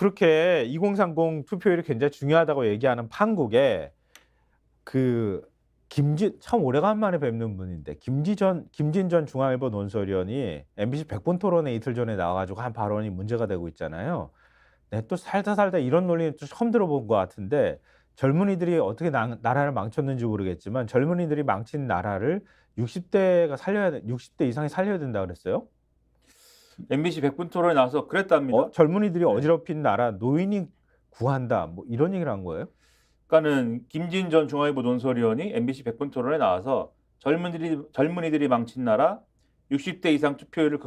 그렇게 2030 투표율이 굉장히 중요하다고 얘기하는 판국에 그 참 오래간만에 뵙는 분인데 김진 전 중앙일보 논설위원이 MBC 백분 토론회 이틀 전에 나와 가지고 한 발언이 문제가 되고 있잖아요. 네, 또 살다 살다 이런 논리는 또 처음 들어본 것 같은데 젊은이들이 어떻게 나라를 망쳤는지 모르겠지만 젊은이들이 망친 나라를 60 대 이상이 살려야 된다 그랬어요? MBC 백분 토론에 나와서 그랬답니다. 젊은이들이 네. 어지럽힌 나라 노인이 구한다 뭐 이런 얘기를 한 거예요? 그러니까는 김진 전 중앙일보 논설위원이 MBC 백분 토론에 나와서 젊은이들이 망친 나라 60대 이상 투표율을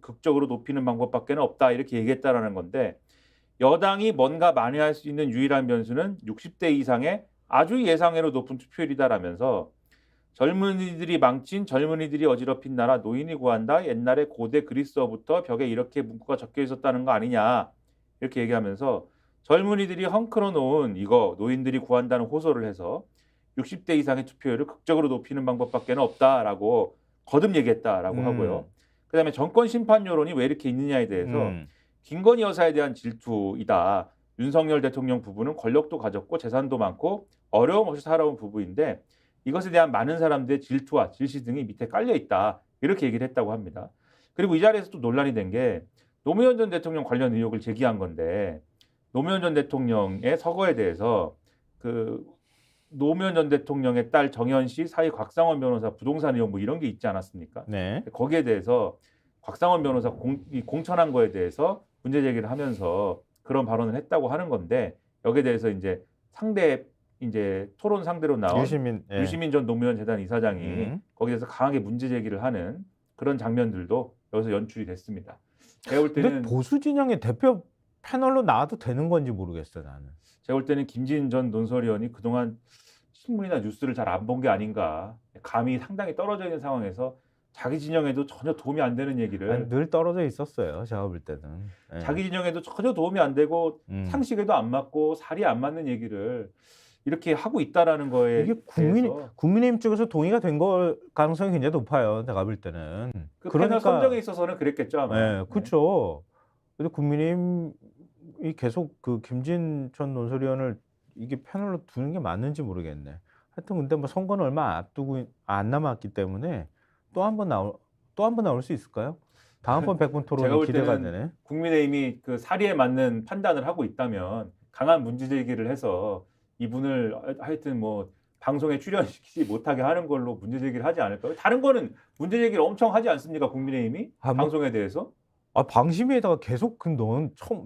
극적으로 높이는 방법밖에는 없다 이렇게 얘기했다라는 건데 여당이 뭔가 만회할 수 있는 유일한 변수는 60대 이상의 아주 예상외로 높은 투표율이다라면서 젊은이들이 망친 젊은이들이 어지럽힌 나라 노인이 구한다. 옛날에 고대 그리스어부터 벽에 이렇게 문구가 적혀 있었다는 거 아니냐. 이렇게 얘기하면서 젊은이들이 헝클어 놓은 이거 노인들이 구한다는 호소를 해서 60대 이상의 투표율을 극적으로 높이는 방법밖에는 없다라고 거듭 얘기했다라고 하고요. 그다음에 정권 심판 여론이 왜 이렇게 있느냐에 대해서 김건희 여사에 대한 질투이다. 윤석열 대통령 부부는 권력도 가졌고 재산도 많고 어려움 없이 살아온 부부인데 이것에 대한 많은 사람들의 질투와 질시 등이 밑에 깔려 있다. 이렇게 얘기를 했다고 합니다. 그리고 이 자리에서 또 논란이 된 게 노무현 전 대통령 관련 의혹을 제기한 건데 노무현 전 대통령의 서거에 대해서 그 노무현 전 대통령의 딸 정현 씨, 사위 곽상원 변호사 부동산 의혹 뭐 이런 게 있지 않았습니까? 네. 거기에 대해서 곽상원 변호사 공천한 거에 대해서 문제 제기를 하면서 그런 발언을 했다고 하는 건데 여기에 대해서 이제 토론 상대로 나온 유시민 전 노무현 재단 이사장이 거기에 대해서 강하게 문제 제기를 하는 그런 장면들도 여기서 연출이 됐습니다. 제가 볼 때는 근데 보수 진영의 대표 패널로 나와도 되는 건지 모르겠어요, 나는. 제가 볼 때는 김진 전 논설위원이 그동안 신문이나 뉴스를 잘 안 본 게 아닌가. 감이 상당히 떨어져 있는 상황에서 자기 진영에도 전혀 도움이 안 되는 얘기를 아니, 늘 떨어져 있었어요, 제가 볼 때는. 예. 자기 진영에도 전혀 도움이 안 되고 상식에도 안 맞고 살이 안 맞는 얘기를 이렇게 하고 있다라는 거에 이게 대해서 국민의힘 쪽에서 동의가 된 걸 가능성이 굉장히 높아요, 내가 볼 때는. 그 패널 선정에 있어서는 그랬겠죠 아마. 예, 그렇죠. 근데 국민의힘이 계속 그 김진 전 논설위원을 이게 패널로 두는 게 맞는지 모르겠네. 하여튼 근데 뭐 선거는 얼마 앞두고 안 남았기 때문에 또 한 번 나올 수 있을까요? 다음번 백분 제가 토론이 볼 기대가 때는 되네. 국민의힘이 그 사리에 맞는 판단을 하고 있다면 강한 문제 제기를 해서 이분을 하여튼 뭐 방송에 출연시키지 못하게 하는 걸로 문제 제기를 하지 않을까요? 다른 거는 문제 제기를 엄청 하지 않습니까? 국민의힘이 방송에 대해서 방심위에다가 계속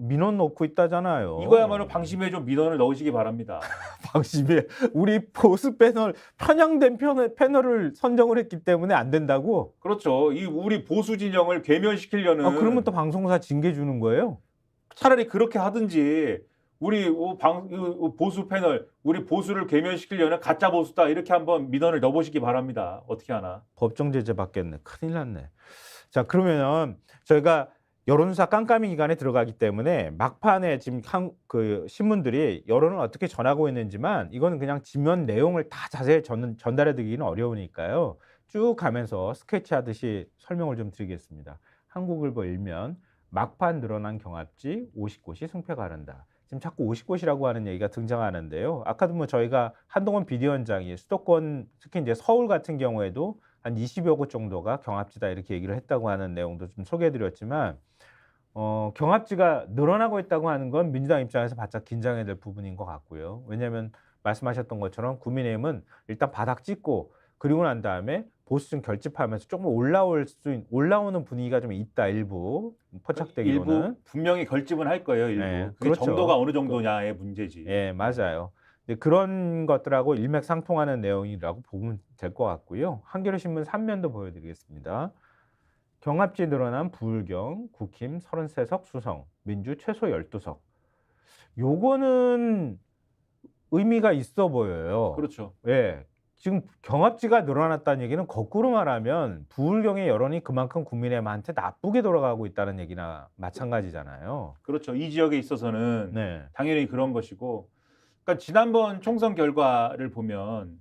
민원 넣고 있다잖아요. 이거야말로 방심위에 좀 민원을 넣으시기 바랍니다. 방심위에 우리 보수 편향된 패널을 선정을 했기 때문에 안 된다고? 그렇죠. 이 우리 보수 진영을 괴멸시키려는. 그러면 또 방송사 징계 주는 거예요? 차라리 그렇게 하든지 우리 보수 패널 우리 보수를 괴멸시키려는 가짜 보수다 이렇게 한번 민원을 넣어보시기 바랍니다. 어떻게 하나? 법정 제재 받겠네. 큰일 났네. 자, 그러면 저희가 여론조사 깜깜이 기간에 들어가기 때문에 막판에 지금 그 신문들이 여론을 어떻게 전하고 있는지만 이거는 그냥 지면 내용을 다 자세히 전달해 드리기는 어려우니까요. 쭉 가면서 스케치하듯이 설명을 좀 드리겠습니다. 한국일보 일면 막판 늘어난 경합지 50곳이 승패가 가른다. 지금 자꾸 50곳이라고 하는 얘기가 등장하는데요. 아까도 뭐 저희가 한동훈 비대위원장이 수도권 특히 이제 서울 같은 경우에도 한 20여 곳 정도가 경합지다 이렇게 얘기를 했다고 하는 내용도 좀 소개해 드렸지만 경합지가 늘어나고 있다고 하는 건 민주당 입장에서 바짝 긴장해야 될 부분인 것 같고요. 왜냐하면 말씀하셨던 것처럼 국민의힘은 일단 바닥 찍고 그리고 난 다음에 보수층 결집하면서 조금 올라오는 분위기가 좀 있다 일부 포착되기로는. 일부 분명히 결집은 할 거예요. 일부. 네, 그게 그렇죠. 정도가 어느 정도냐의 문제지. 예, 맞아요. 그런 것들하고 일맥상통하는 내용이라고 보면 될 것 같고요. 한겨레 신문 3면도 보여드리겠습니다. 경합지 늘어난 부울경, 국힘 33석 수성, 민주 최소 12석. 요거는 의미가 있어 보여요. 그렇죠. 예. 지금 경합지가 늘어났다는 얘기는 거꾸로 말하면 부울경의 여론이 그만큼 국민의힘한테 나쁘게 돌아가고 있다는 얘기나 마찬가지잖아요. 그렇죠. 이 지역에 있어서는 네. 당연히 그런 것이고 그러니까 지난번 총선 결과를 보면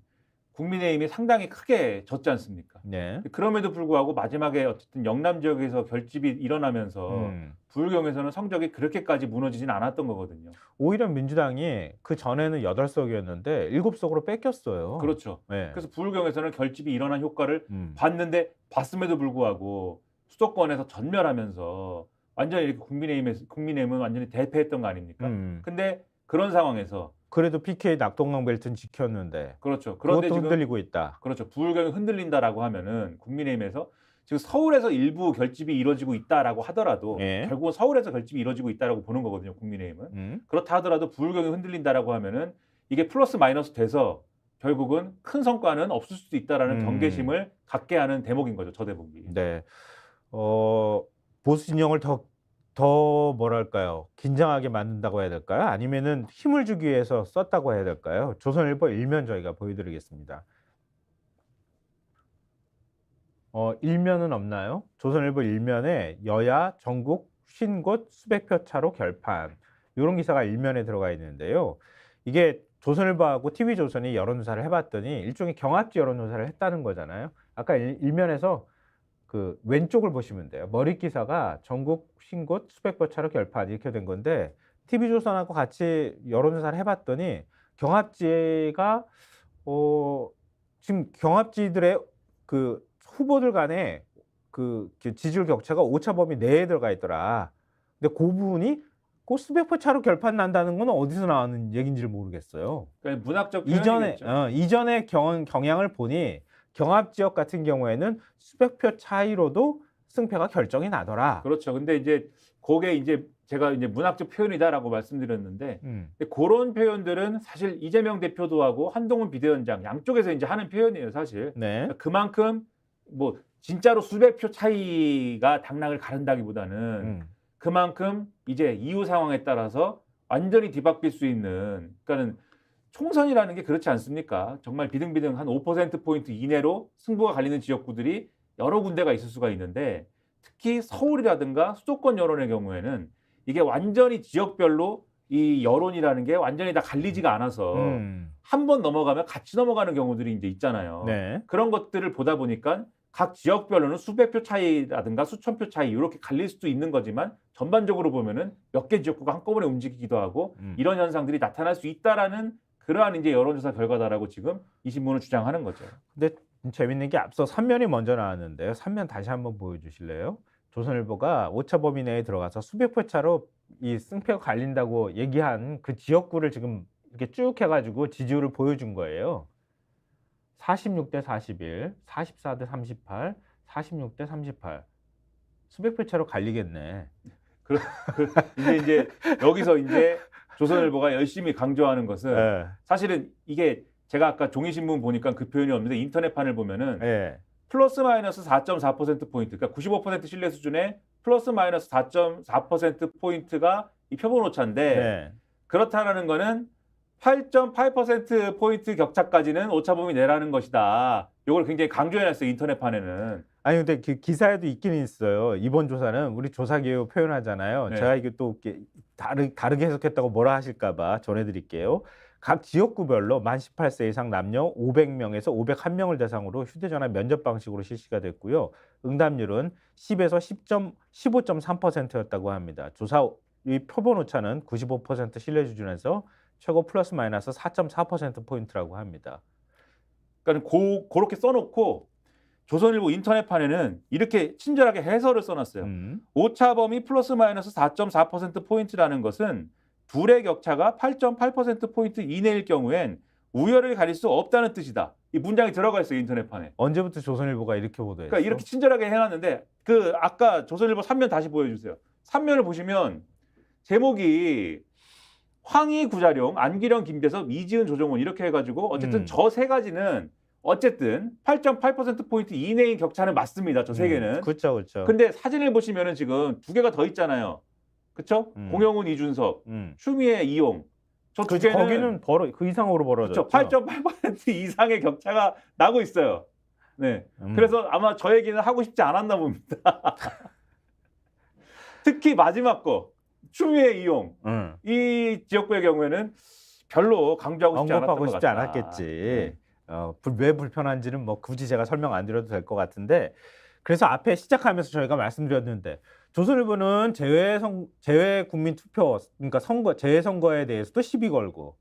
국민의힘이 상당히 크게 졌지 않습니까? 네. 그럼에도 불구하고 마지막에 어쨌든 영남 지역에서 결집이 일어나면서 부울경에서는 성적이 그렇게까지 무너지진 않았던 거거든요. 오히려 민주당이 그 전에는 8석이었는데 7석으로 뺏겼어요. 그렇죠. 네. 그래서 부울경에서는 결집이 일어난 효과를 봤는데 봤음에도 불구하고 수도권에서 전멸하면서 완전히 이렇게 국민의힘은 완전히 대패했던 거 아닙니까? 근데 그런 상황에서 그래도 PK 낙동강 벨트는 지켰는데 그렇죠. 그런데 그것도 지금 흔들리고 있다. 그렇죠. 부울경이 흔들린다라고 하면은 국민의힘에서 지금 서울에서 일부 결집이 이루어지고 있다라고 하더라도 예. 결국은 서울에서 결집이 이루어지고 있다라고 보는 거거든요. 국민의힘은. 그렇다 하더라도 부울경이 흔들린다라고 하면은 이게 플러스 마이너스 돼서 결국은 큰 성과는 없을 수도 있다라는 경계심을 갖게 하는 대목인 거죠. 저 대목이. 네. 보수 진영을 더 뭐랄까요? 긴장하게 만든다고 해야 될까요? 아니면은 힘을 주기 위해서 썼다고 해야 될까요? 조선일보 일면 저희가 보여드리겠습니다. 일면은 없나요? 조선일보 일면에 여야 전국 50곳 수백 표 차로 결판. 요런 기사가 일면에 들어가 있는데요. 이게 조선일보하고 TV조선이 여론조사를 해봤더니 일종의 경합지 여론조사를 했다는 거잖아요. 아까 일면에서 그 왼쪽을 보시면 돼요. 머릿 기사가 전국 50곳 수백 표 차로 결판 이렇게 된 건데 TV조선하고 같이 여론조사를 해봤더니 경합지가 지금 경합지들의 그 후보들 간에 그 지지율 격차가 오차 범위 내에 들어가 있더라. 근데 그 부분이 그 수백 표 차로 결판 난다는 건 어디서 나오는 얘기인지를 모르겠어요. 그러니까 문학적 이전에 이전의 경향을 보니 경합 지역 같은 경우에는 수백 표 차이로도 승패가 결정이 나더라. 그렇죠. 근데 이제 그게 이제 제가 이제 문학적 표현이다라고 말씀드렸는데 근데 그런 표현들은 사실 이재명 대표도 하고 한동훈 비대위원장 양쪽에서 이제 하는 표현이에요, 사실. 네. 그만큼 뭐 진짜로 수백 표 차이가 당락을 가른다기보다는 그만큼 이제 이후 상황에 따라서 완전히 뒤바뀔 수 있는 그러니까는 총선이라는 게 그렇지 않습니까? 정말 비등비등 한 5%포인트 이내로 승부가 갈리는 지역구들이 여러 군데가 있을 수가 있는데 특히 서울이라든가 수도권 여론의 경우에는 이게 완전히 지역별로 이 여론이라는 게 완전히 다 갈리지가 않아서 한 번 넘어가면 같이 넘어가는 경우들이 이제 있잖아요. 네. 그런 것들을 보다 보니까 각 지역별로는 수백 표 차이라든가 수천 표 차이 이렇게 갈릴 수도 있는 거지만 전반적으로 보면은 몇 개 지역구가 한꺼번에 움직이기도 하고 이런 현상들이 나타날 수 있다라는 그러한 이제 여론조사 결과다라고 지금 이 신문은 주장하는 거죠. 근데 재밌는 게 앞서 3면이 먼저 나왔는데요. 3면 다시 한번 보여주실래요? 조선일보가 오차 범위 내에 들어가서 수백 표 차로 이 승패가 갈린다고 얘기한 그 지역구를 지금 이렇게 쭉 해가지고 지지율을 보여준 거예요. 46대 41, 44대 38, 46대 38. 수백 표 차로 갈리겠네. 이제 여기서 이제 조선일보가 열심히 강조하는 것은 네. 사실은 이게 제가 아까 종이신문 보니까 그 표현이 없는데 인터넷판을 보면은 네. 플러스 마이너스 4.4%포인트, 그러니까 95% 신뢰 수준의 플러스 마이너스 4.4%포인트가 이 표본 오차인데 네. 그렇다라는 거는 8.8%포인트 격차까지는 오차 범위 내라는 것이다. 이걸 굉장히 강조해놨어요, 인터넷판에는. 아니 근데 그 기사에도 있기는 있어요. 이번 조사는 우리 조사 개요 표현하잖아요. 네. 제가 이게 또 이렇게 다르게 해석했다고 뭐라 하실까봐 전해드릴게요. 각 지역구별로 만 18세 이상 남녀 500명에서 501명을 대상으로 휴대전화 면접 방식으로 실시가 됐고요. 응답률은 10에서 15.3%였다고 합니다. 조사 이 표본 오차는 95% 신뢰 수준에서 최고 플러스 마이너스 4.4%포인트라고 합니다. 그러니까 그렇게 써놓고 조선일보 인터넷판에는 이렇게 친절하게 해설을 써놨어요. 오차 범위 플러스 마이너스 4.4%포인트라는 것은 둘의 격차가 8.8%포인트 이내일 경우엔 우열을 가릴 수 없다는 뜻이다. 이 문장이 들어가 있어요, 인터넷판에. 언제부터 조선일보가 이렇게 보도했어? 그러니까 이렇게 친절하게 해놨는데 그 아까 조선일보 3면 다시 보여주세요. 3면을 보시면 제목이 황희 구자룡, 안기령, 김재섭, 이지은, 조정훈 이렇게 해가지고 어쨌든 저 세 가지는 어쨌든 8.8%포인트 이내인 격차는 맞습니다. 저 세 개는. 그렇죠, 그렇죠. 근데 사진을 보시면은 지금 두 개가 더 있잖아요. 그렇죠? 공영훈, 이준석, 추미애, 이용. 저 두 개는 거기는 그 이상으로 벌어졌죠. 그렇죠. 8.8% 이상의 격차가 나고 있어요. 네. 그래서 아마 저 얘기는 하고 싶지 않았나 봅니다. 특히 마지막 거 추미애, 이용. 이 지역구의 경우에는 별로 강조하고 싶지 않았던 것 같다. 않았겠지. 네. 왜 불편한지는 뭐 굳이 제가 설명 안 드려도 될 것 같은데 그래서 앞에 시작하면서 저희가 말씀드렸는데 조선일보는 재외 국민 투표 그러니까 재외선거에 대해서도 시비 걸고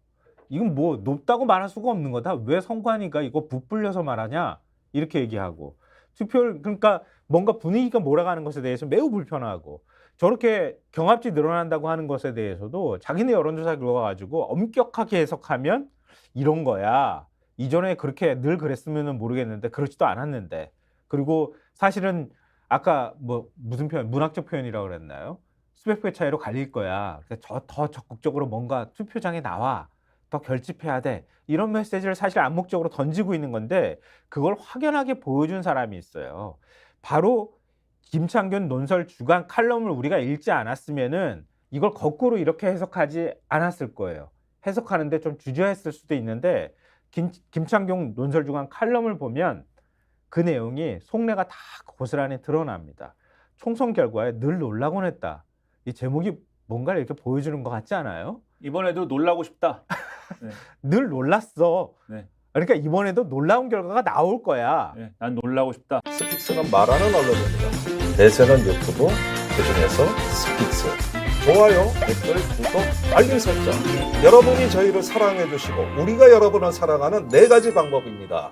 이건 뭐 높다고 말할 수가 없는 거다. 왜 선관위가 이거 부풀려서 말하냐 이렇게 얘기하고 투표를 그러니까 뭔가 분위기가 몰아가는 것에 대해서 매우 불편하고 저렇게 경합지 늘어난다고 하는 것에 대해서도 자기네 여론조사 결과 가지고 엄격하게 해석하면 이런 거야. 이전에 그렇게 늘 그랬으면 모르겠는데 그렇지도 않았는데 그리고 사실은 아까 뭐 무슨 표현 문학적 표현이라고 그랬나요? 수백 표 차이로 갈릴 거야. 그러니까 더 적극적으로 뭔가 투표장에 나와 더 결집해야 돼. 이런 메시지를 사실 암묵적으로 던지고 있는 건데 그걸 확연하게 보여준 사람이 있어요. 바로 김창균 논설 주간 칼럼을 우리가 읽지 않았으면은 이걸 거꾸로 이렇게 해석하지 않았을 거예요. 해석하는데 좀 주저했을 수도 있는데 김창균 논설 주간 칼럼을 보면 그 내용이 속내가 다 고스란히 드러납니다. 총선 결과에 늘 놀라곤 했다. 이 제목이 뭔가를 이렇게 보여주는 것 같지 않아요? 이번에도 놀라고 싶다. 네. 늘 놀랐어. 네. 그러니까 이번에도 놀라운 결과가 나올 거야. 네, 난 놀라고 싶다. 스픽스는 말하는 언론입니다. 대세는 유튜브, 그중에서 스픽스. 좋아요, 댓글, 구독, 알림 설정. 여러분이 저희를 사랑해 주시고 우리가 여러분을 사랑하는 4가지 방법입니다.